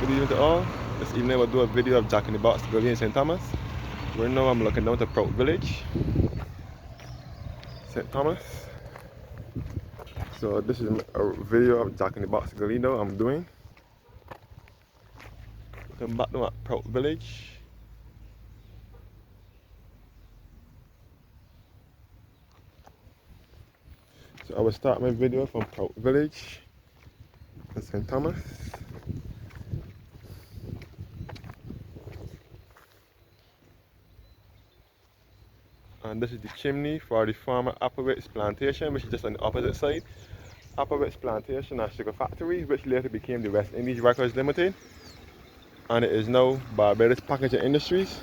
Good evening to all. This evening we'll do a video of Jack in the Box, Gully in St. Thomas. Right now I'm looking down to Proute Village, St. Thomas. So this is a video of Jack in the Box Gully now I'm doing. Looking back now at Proute Village. So I will start my video from Proute Village in St. Thomas. And this is the chimney for the former Proute plantation, which is just on the opposite side. Proute plantation and sugar factory, which later became the West Indies Records Limited, and it is now Barbados Packaging Industries.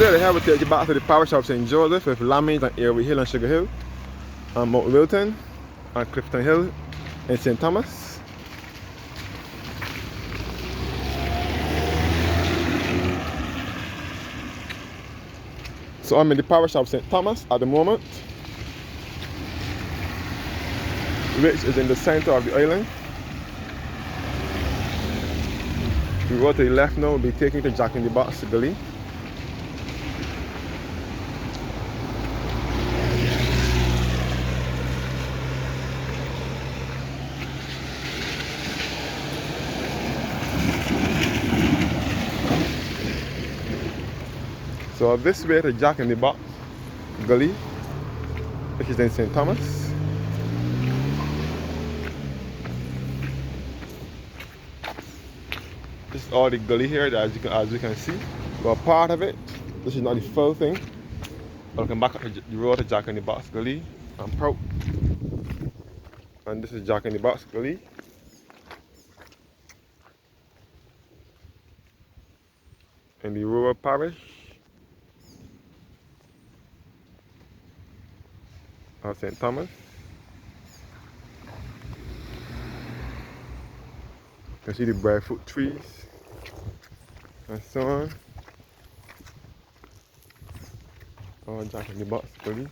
Today they have to take you back to the power shop St. Joseph with Lammies and Airway Hill and Sugar Hill, and Mount Wilton and Clifton Hill in St. Thomas. So I'm in the power shop St. Thomas at the moment, which is in the center of the island. We go to the left now, we'll be taking to Jack in the Box Gully. So this way to Jack in the Box Gully, which is in St. Thomas. This is all the gully here, as you can see. But part of it, this is not the full thing. Welcome back up the road to Jack in the Box Gully and Proute. And this is Jack in the Box Gully. In the rural parish of St. Thomas. You can see the breadfruit trees and so on. Oh, Jack in the Box Gully.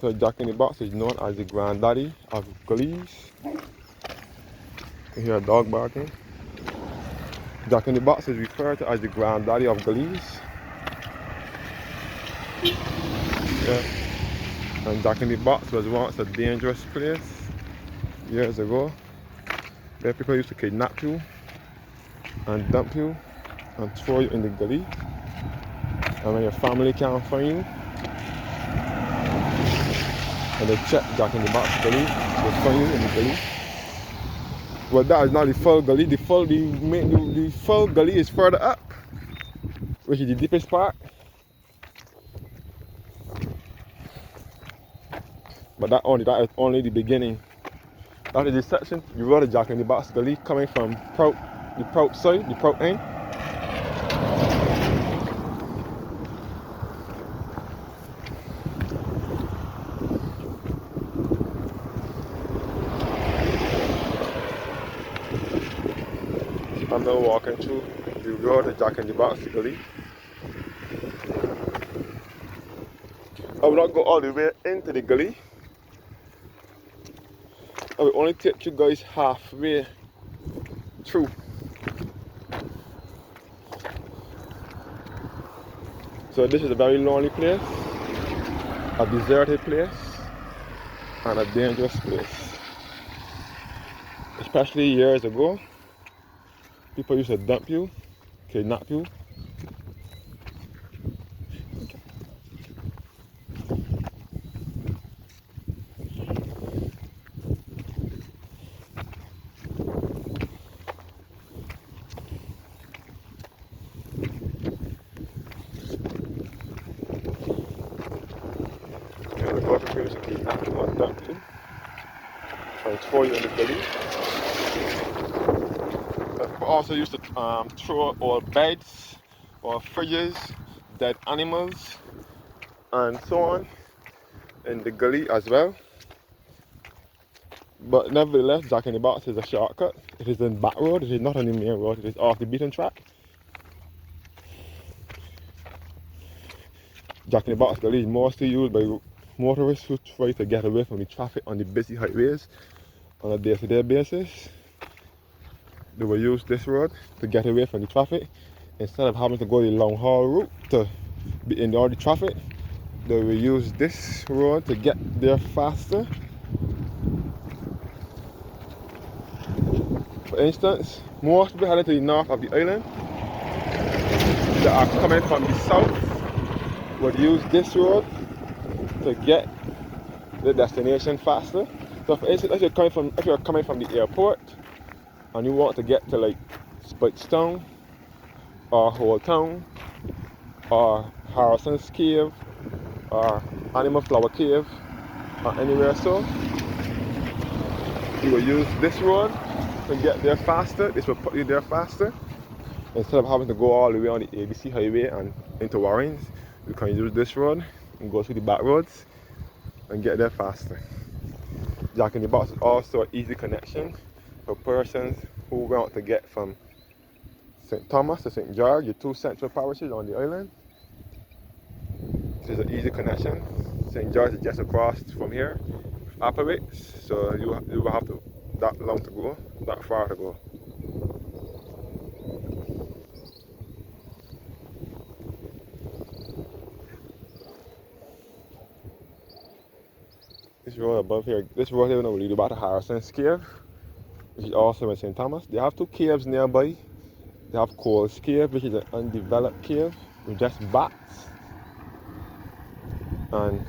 So Jack in the Box is known as the granddaddy of gullies. You hear a dog barking. Jack in the Box is referred to as the granddaddy of gullies. Yeah. And Jack in the Box was once a dangerous place years ago, where people used to kidnap you and dump you and throw you in the gully. And when your family can't find you, and they check Jack in the Box Gully, they find you in the gully. Well, that is not the full gully. The full gully is further up, which is the deepest part. But that is only the beginning. That is the section you rode the Jack in the Box Gully coming from Proute, the Proute side, the Proute end. I'm now walking through the road to Jack in the Box Gully. I will not go all the way into the gully. I will only take you guys halfway through. So this is a very lonely place, a deserted place, and a dangerous place. Especially years ago, people used to dump you, kidnap you. And the government used to kidnap you and dump you and throw you in the gully. People also used to throw old beds or fridges, dead animals, and so on in the gully as well. But nevertheless, Jack in the Box is a shortcut. It is in back road, it is not on the main road, it is off the beaten track. Jack in the Box Gully is mostly used by motorists who try to get away from the traffic on the busy highways on a day-to-day basis. They will use this road to get away from the traffic. Instead of having to go the long haul route to be in all the traffic, they will use this road to get there faster. For instance, most people heading to the north of the island that are coming from the south would use this road to get the destination faster. So for instance, if you're coming from the airport and you want to get to like Spitstown or Old Town or Harrison's Cave or Animal Flower Cave or anywhere so, you will use this road to get there faster. This will put you there faster. Instead of having to go all the way on the ABC highway and into Warrens, you can use this road and go through the back roads and get there faster. Jack in the Box is also an easy connection for persons who want to get from St. Thomas to St. George, the two central parishes on the island. This is an easy connection. St. George is just across from here, operates, so you will have to that long to go, that far to go. This road above here, this road here will lead about to Harrison's Cave, which is also in St. Thomas. They have two caves nearby. They have Cole's Cave, which is an undeveloped cave with just bats and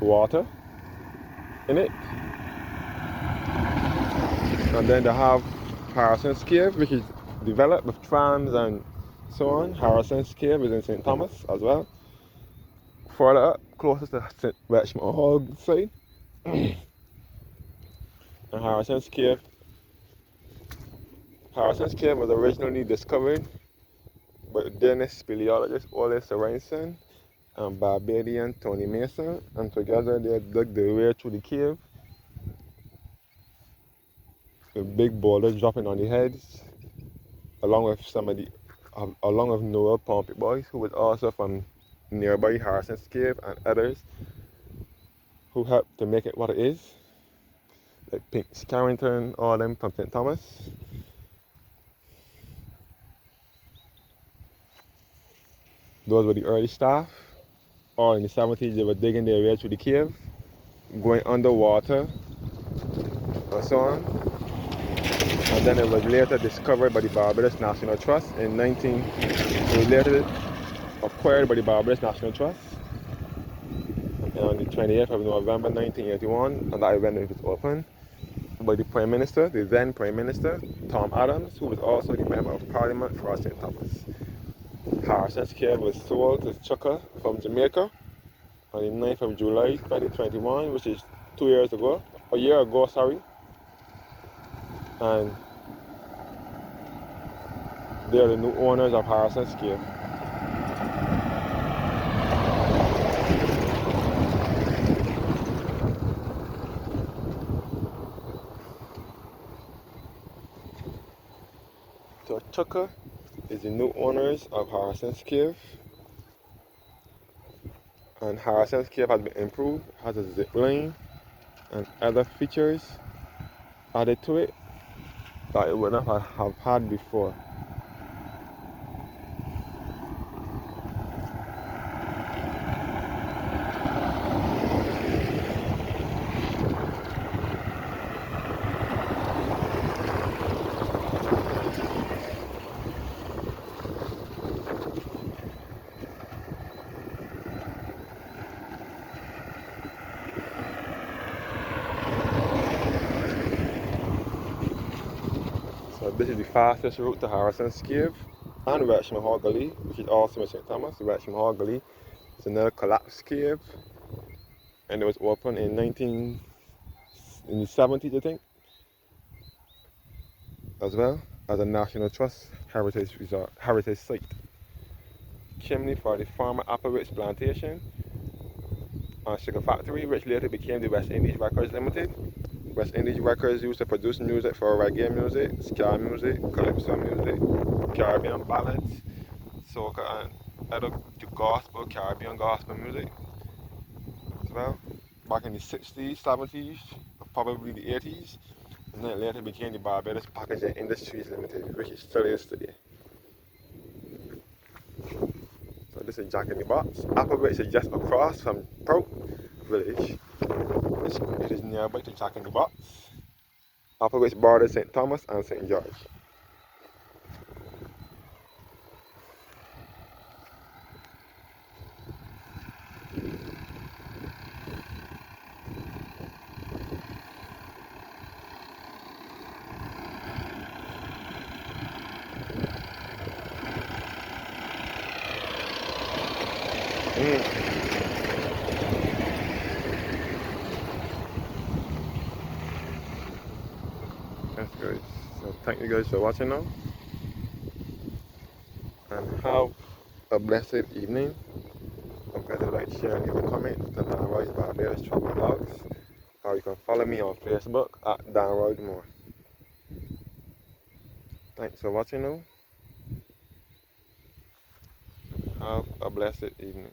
water in it. And then they have Harrison's Cave, which is developed with trams and so on. Harrison's Cave is in St. Thomas as well. Further up, closest to St. Richmond Hall side. And Harrison's Cave was originally discovered by Danish speleologist Ole Sorensen and Barbadian Tony Mason, and together they dug their way through the cave with big boulders dropping on the heads, along with Noel Pompey Boys, who was also from nearby Harrison's Cave, and others who helped to make it what it is, like Pink Carrington, all them from St. Thomas. Those were the early staff. All in the 70s, they were digging their way through the cave, going underwater, and so on. And then it was later discovered by the Barbados National Trust in it was later acquired by the Barbados National Trust on the 28th of November 1981, and that event was opened by the Prime Minister, the then Prime Minister, Tom Adams, who was also the Member of Parliament for St. Thomas. Harrison's Cave was sold to Chucker from Jamaica on the 9th of July 2021, which is a year ago, sorry. And they are the new owners of Harrison's Cave. So Chucker is the new owners of Harrison's Cave, and Harrison's Cave has been improved, has a zip line and other features added to it that it would not have had before. So this is the fastest route to Harrison's Cave and Richmond Hall Gully, which is also in St. Thomas. Richmond Hall Gully is another collapsed cave, and it was opened in the 70s, I think, as well as a National Trust heritage site. Chimney for the former Applewood's plantation and sugar factory, which later became the West Indies Records Limited, West Indies records used to produce music for reggae music, ska music, calypso music, Caribbean ballads, soca, and other gospel, Caribbean gospel music as well. Back in the 60s, 70s, probably the 80s, and then later became the Barbados Packaging Industries Limited, which it still is today. So this is Jack in the Box. Applebee's is just across from Proute village. It is nearby to Jack in the Box. Applebee's borders St. Thomas and St. George. That's good. So thank you guys for watching now. And have a blessed evening. Don't forget to like, share, and leave a comment to Dan Roy's Barbados Travel Vlogs. Or you can follow me on Facebook at Dan Roy Moore. Thanks for watching now. Have a blessed evening.